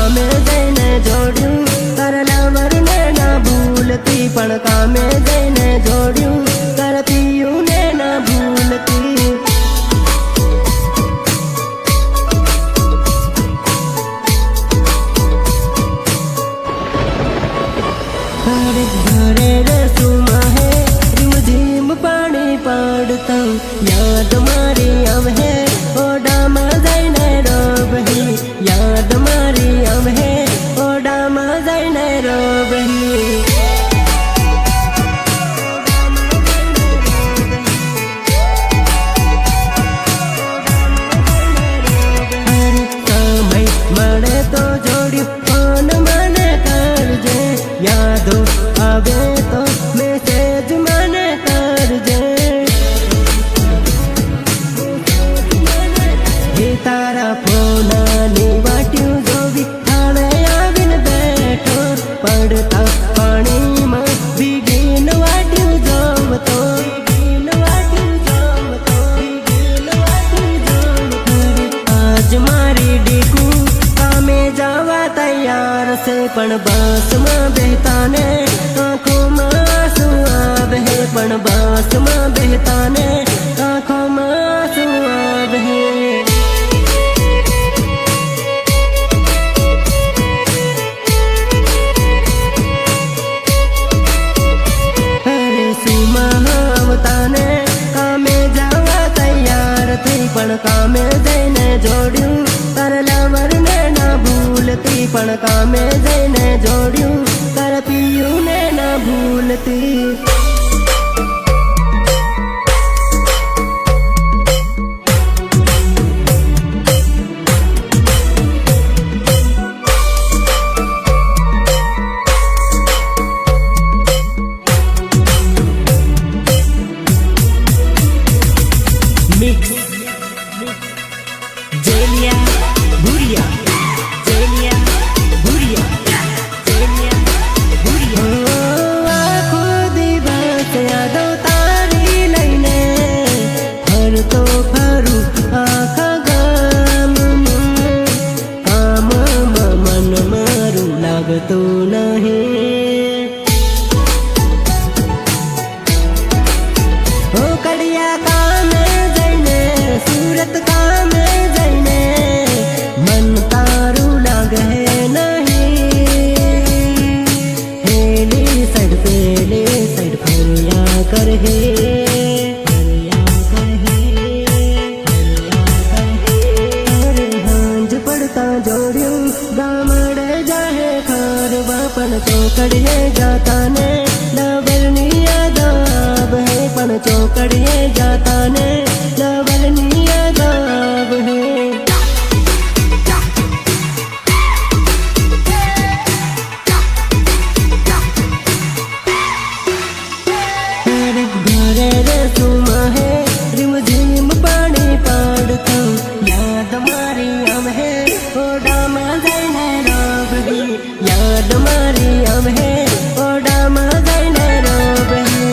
कामे जईने जोड्યું તારા લવરને ના ભૂલતી પણ કામે જઈને જોડ્યું તારા પિયુને ના ભૂલતી घरे रे सुमा है रिमझिम पानी पड़ता याद मारी अब है ओडा में जईने रोबही याद मारी अब है ओडा में जईने रोबही मरे तो जोड़ी फोन मने करजे यादो आवे तो मैसेज मने करजे हे तारा फोनानी वाट्यू जोवी थाळे आवीन बैठो पड़ता पाणी में भीगीन वाट्यू जोवतो आज मारी डीकू कामे जावा तैयार से पण बस में बहता ने आँखों में आंसू आवे है पण बस में बहता ने आँखों में आंसू आवे है अरे सुमा आवताने कामे जावा तैयार थी पण कामे जईने जोड्યું तारा लवरने ना भूलती पण कामे जईने जोड्યું तारा पियुने ना भूलती मिक्स जेलिया बुरिया जेलिया बुरिया जेलिया बुरिया आँखो दिवस यादो तारी लईने हर तो फरू आखा गाम काम मन मारू लागतो नहीं ओ कड़िया कामे जईने सूरत कामे जईने मन तारू लागे नहीं हेली साइड पेले साइड फरिया कर हे हांज पड़ता जोड़ियों गामड़े जाहे खार बापन चौकड़िए जाता ने लवरनी याद आव है पण चौकड़िए जाता ने लवरनी याद आव है घरे रे सुमा है रिमझिम पानी पड़ता याद मारी अब है ओडा में जईने रोबही याद मारी अब है ओडा में जईने रोबही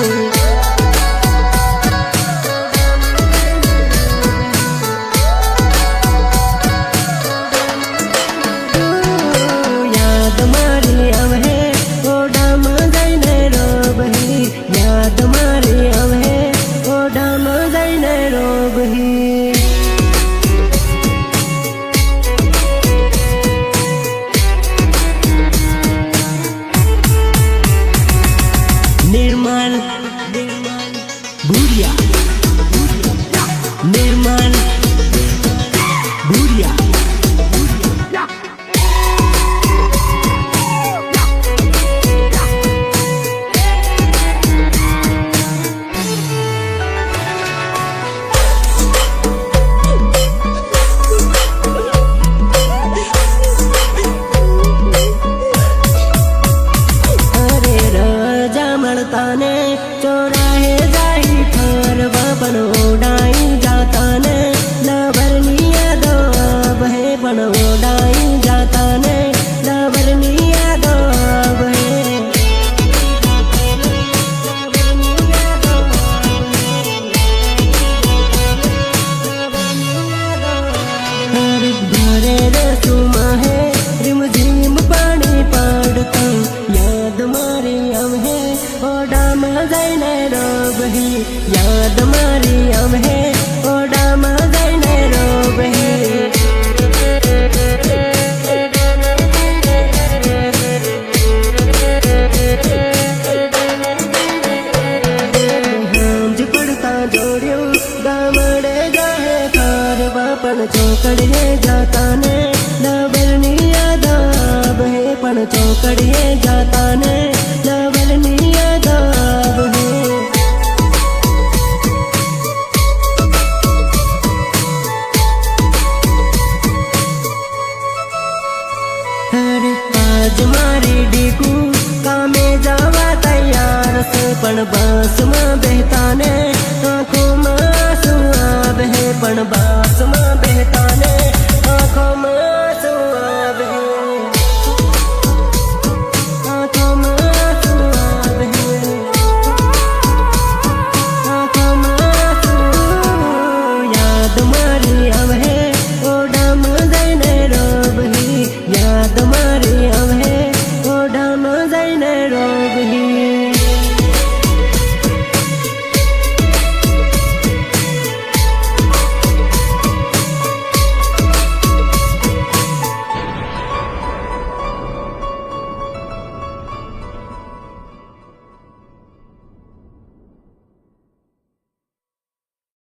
याद मारी अब है ओडा में जईने रोबही याद मारी अब है ओडा में जईने रोबही ચોકડીએ જાતા ને લવલની યાદ આવે અરે આજ મારી ડીકુ કામે જવા તૈયાર છે પણ બસમાં બેહતા ને આંખોમાં આંસુ આવે પણ બસમાં